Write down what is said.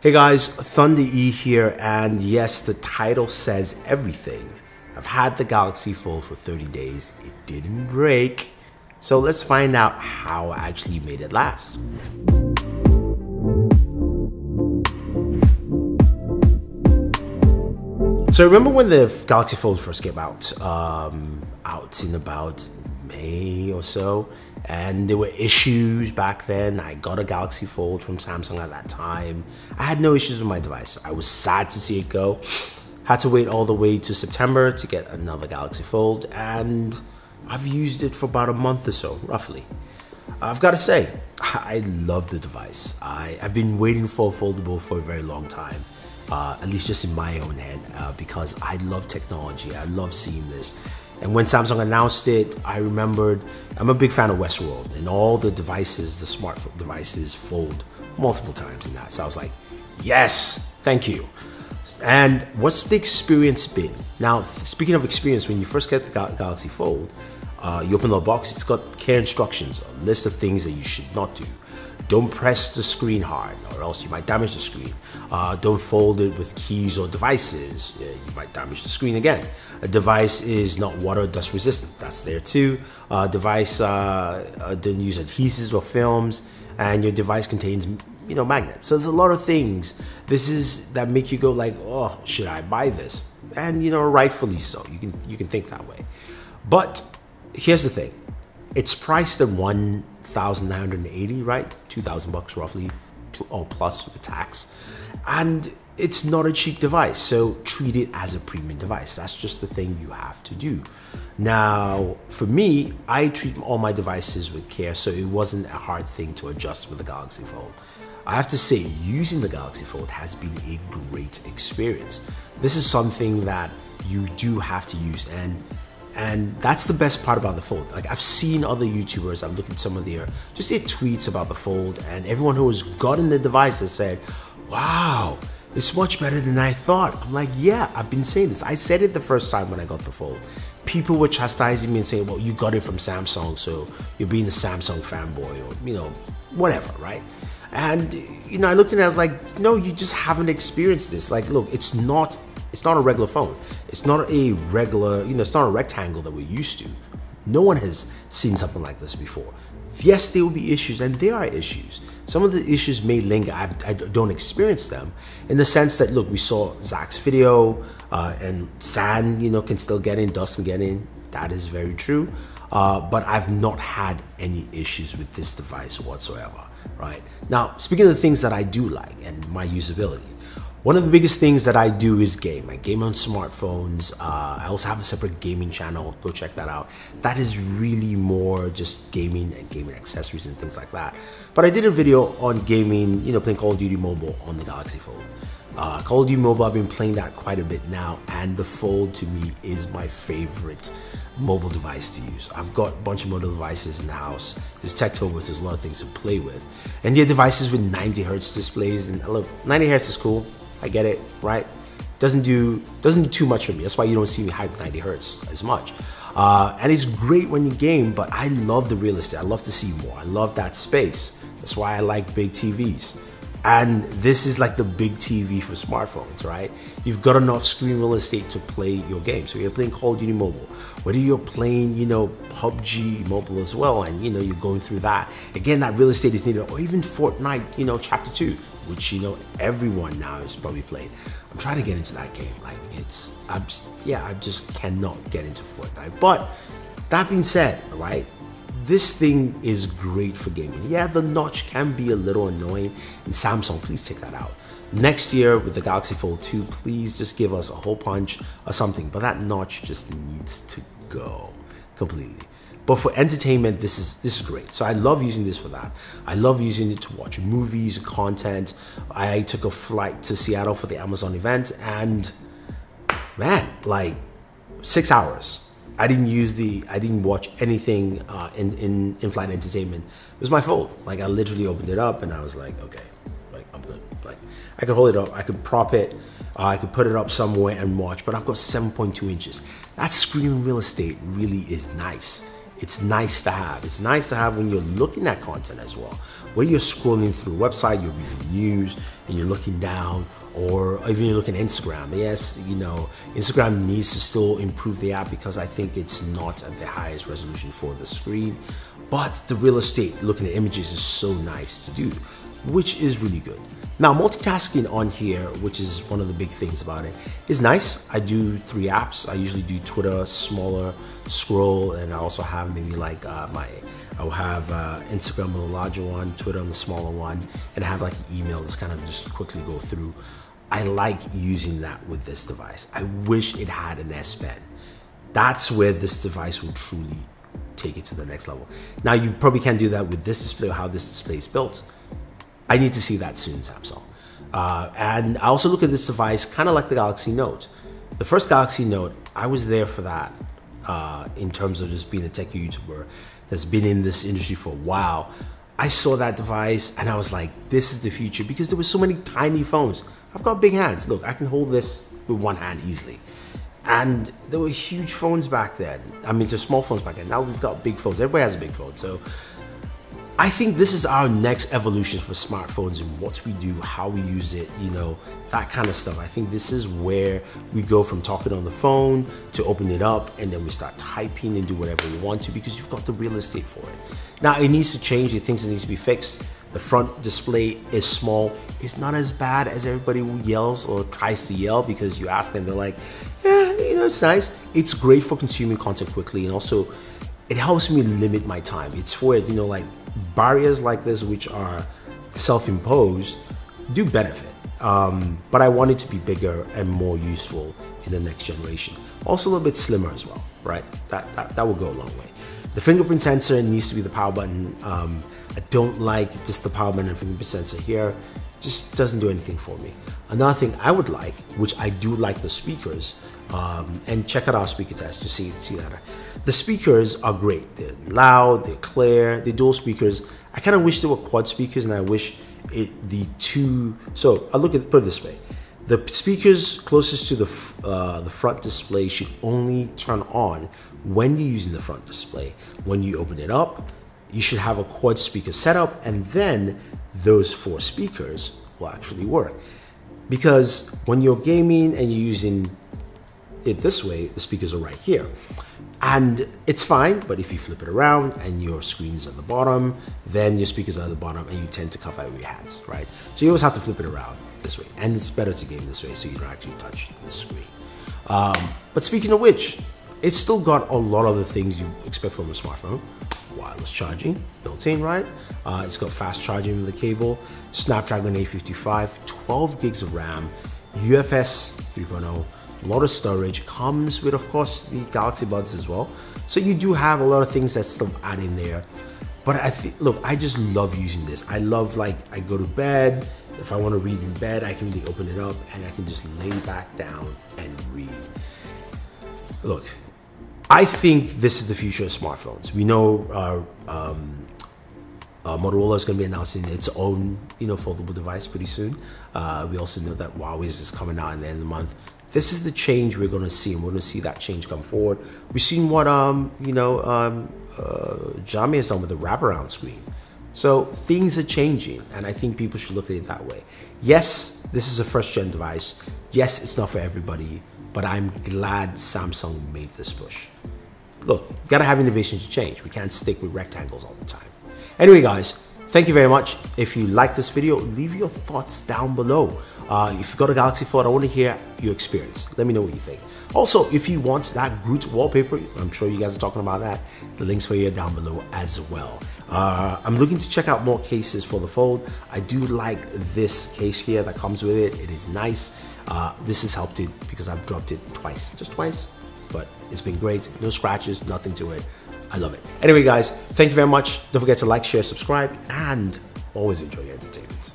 Hey guys, Thunder E here, and yes, the title says everything. I've had the Galaxy Fold for 30 days. It didn't break. So let's find out how I actually made it last. So remember when the Galaxy Fold first came out in about May or so, and there were issues back then. I got a Galaxy Fold from Samsung at that time. I had no issues with my device. I was sad to see it go. Had to wait all the way to September to get another Galaxy Fold, and I've used it for about a month or so, roughly. I've got to say, I love the device. I've been waiting for a foldable for a very long time. At least just in my own head, because I love technology. I love seeing this. And when Samsung announced it, I remembered, I'm a big fan of Westworld, and all the devices, the smartphone devices, fold multiple times in that. So I was like, yes, thank you. And what's the experience been? Now, speaking of experience, when you first get the Galaxy Fold, you open the box, it's got care instructions, a list of things that you should not do. Don't press the screen hard, or else you might damage the screen. Don't fold it with keys or devices. You might damage the screen again. A device is not water or dust resistant. That's there too. Device don't use adhesives or films, and your device contains magnets. So there's a lot of things. That make you go like, oh, should I buy this? And rightfully so. You can think that way. But here's the thing. It's priced at $1,980, right? $2,000 roughly, or plus with tax. And it's not a cheap device, so treat it as a premium device. That's just the thing you have to do. Now, for me, I treat all my devices with care, so it wasn't a hard thing to adjust with the Galaxy Fold. I have to say, using the Galaxy Fold has been a great experience. This is something that you do have to use, and that's the best part about the Fold. Like, I've seen other YouTubers, I've looked at some of their tweets about the Fold, and everyone who has gotten the device has said, wow, it's much better than I thought. I'm like, yeah, I've been saying this. I said it the first time when I got the Fold. People were chastising me and saying, well, you got it from Samsung, so you're being a Samsung fanboy, or, whatever, right? And, I looked at it, I was like, no, you just haven't experienced this. Like, look, it's not a regular phone. It's not a regular, it's not a rectangle that we're used to. No one has seen something like this before. Yes, there will be issues, and there are issues. Some of the issues may linger. I don't experience them in the sense that, look, we saw Zach's video, and sand, can still get in, dust can get in. That is very true. But I've not had any issues with this device whatsoever, right? Now, speaking of the things that I do like and my usability, one of the biggest things that I do is game. I game on smartphones. I also have a separate gaming channel. Go check that out. That is really more just gaming and gaming accessories and things like that. But I did a video on gaming, playing Call of Duty Mobile on the Galaxy Fold. Call of Duty Mobile, I've been playing that quite a bit now, and the Fold to me is my favorite mobile device to use. I've got a bunch of mobile devices in the house. There's Techtopus, there's a lot of things to play with. And they're devices with 90 Hertz displays, and look, 90 Hertz is cool. I get it, right? Doesn't do too much for me. That's why you don't see me hype 90 Hertz as much. And it's great when you game, but I love the real estate. I love to see more. I love that space. That's why I like big TVs. And this is like the big TV for smartphones, right? You've got enough screen real estate to play your game. So you're playing Call of Duty Mobile, whether you're playing, PUBG Mobile as well, and you're going through that. Again, that real estate is needed, or even Fortnite, Chapter 2, which everyone now is probably playing. I'm trying to get into that game. Like, I just cannot get into Fortnite. But that being said, right? This thing is great for gaming. Yeah, the notch can be a little annoying, and Samsung, please take that out. Next year with the Galaxy Fold 2, please just give us a hole punch or something, but that notch just needs to go completely. But for entertainment, this is great. So I love using this for that. I love using it to watch movies, content. I took a flight to Seattle for the Amazon event, and man, like 6 hours. I didn't watch anything in flight entertainment. It was my Fold. Like, I literally opened it up and I was like, okay, like, I'm good. Like, I could hold it up, I could prop it, I could put it up somewhere and watch, but I've got 7.2 inches. That screen real estate really is nice. It's nice to have. It's nice to have when you're looking at content as well. When you're scrolling through a website, you're reading news and you're looking down, or even you're looking at Instagram. Yes, you know, Instagram needs to still improve the app because I think it's not at the highest resolution for the screen. But the real estate, looking at images, is so nice to do, which is really good. Now, multitasking on here, which is one of the big things about it, is nice. I do 3 apps. I usually do Twitter, smaller scroll, and I also have maybe like I'll have Instagram on the larger one, Twitter on the smaller one, and I have like email to kind of just quickly go through. I like using that with this device. I wish it had an S Pen. That's where this device will truly take it to the next level. Now, you probably can't do that with this display or how this display is built. I need to see that soon, Samsung. And I also look at this device kind of like the Galaxy Note. The first Galaxy Note, I was there for that in terms of just being a tech YouTuber that's been in this industry for a while. I saw that device and I was like, this is the future, because there were so many tiny phones. I've got big hands. Look, I can hold this with one hand easily. And there were huge phones back then. I mean, just small phones back then. Now we've got big phones. Everybody has a big phone. So I think this is our next evolution for smartphones and what we do, how we use it, you know, that kind of stuff. I think this is where we go from talking on the phone to open it up, and then we start typing and do whatever we want to, because you've got the real estate for it. Now, it needs to change. The things that needs to be fixed. The front display is small. It's not as bad as everybody yells or tries to yell, because you ask them, they're like, yeah, you know, it's nice. It's great for consuming content quickly, and also it helps me limit my time. It's for it, you know, like barriers like this, which are self-imposed, do benefit. But I want it to be bigger and more useful in the next generation. Also a little bit slimmer as well, right? That will go a long way. The fingerprint sensor needs to be the power button. I don't like just the power button and fingerprint sensor here. Just doesn't do anything for me. Another thing I would like, which I do like, the speakers, and check out our speaker test to see that. The speakers are great. They're loud, they're clear, they're dual speakers. I kind of wish they were quad speakers, and I wish so I put it this way. The speakers closest to the front display should only turn on when you're using the front display. When you open it up, you should have a quad speaker setup, and then those 4 speakers will actually work. Because when you're gaming and you're using it this way, the speakers are right here. And it's fine, but if you flip it around and your screen is at the bottom, then your speakers are at the bottom and you tend to cover it with your hands, right? So you always have to flip it around this way. And it's better to game this way so you don't actually touch the screen. But speaking of which, it's still got a lot of the things you expect from a smartphone. Wireless charging, built in, right? It's got fast charging with the cable, Snapdragon 855, 12 gigs of RAM, UFS 3.0, a lot of storage, comes with, of course, the Galaxy Buds as well. So you do have a lot of things that still add in there. But look, I just love using this. I love, like, I go to bed. If I want to read in bed, I can really open it up and I can just lay back down and read. Look, I think this is the future of smartphones. We know Motorola is going to be announcing its own, you know, foldable device pretty soon. We also know that Huawei's is coming out at the end of the month. This is the change we're going to see, and we're going to see that change come forward. We've seen what Xiaomi has done with the wraparound screen. So things are changing, and I think people should look at it that way. Yes, this is a first-gen device. Yes, it's not for everybody, but I'm glad Samsung made this push. Look, you gotta have innovation to change. We can't stick with rectangles all the time. Anyway, guys, thank you very much. If you like this video, leave your thoughts down below. If you've got a Galaxy Fold, I want to hear your experience. Let me know what you think. Also, if you want that Groot wallpaper, I'm sure you guys are talking about that. The links for you are down below as well. I'm looking to check out more cases for the Fold. I do like this case here that comes with it. It is nice. This has helped it because I've dropped it twice, just twice, but it's been great. No scratches, nothing to it. I love it. Anyway, guys, thank you very much. Don't forget to like, share, subscribe, and always enjoy your entertainment.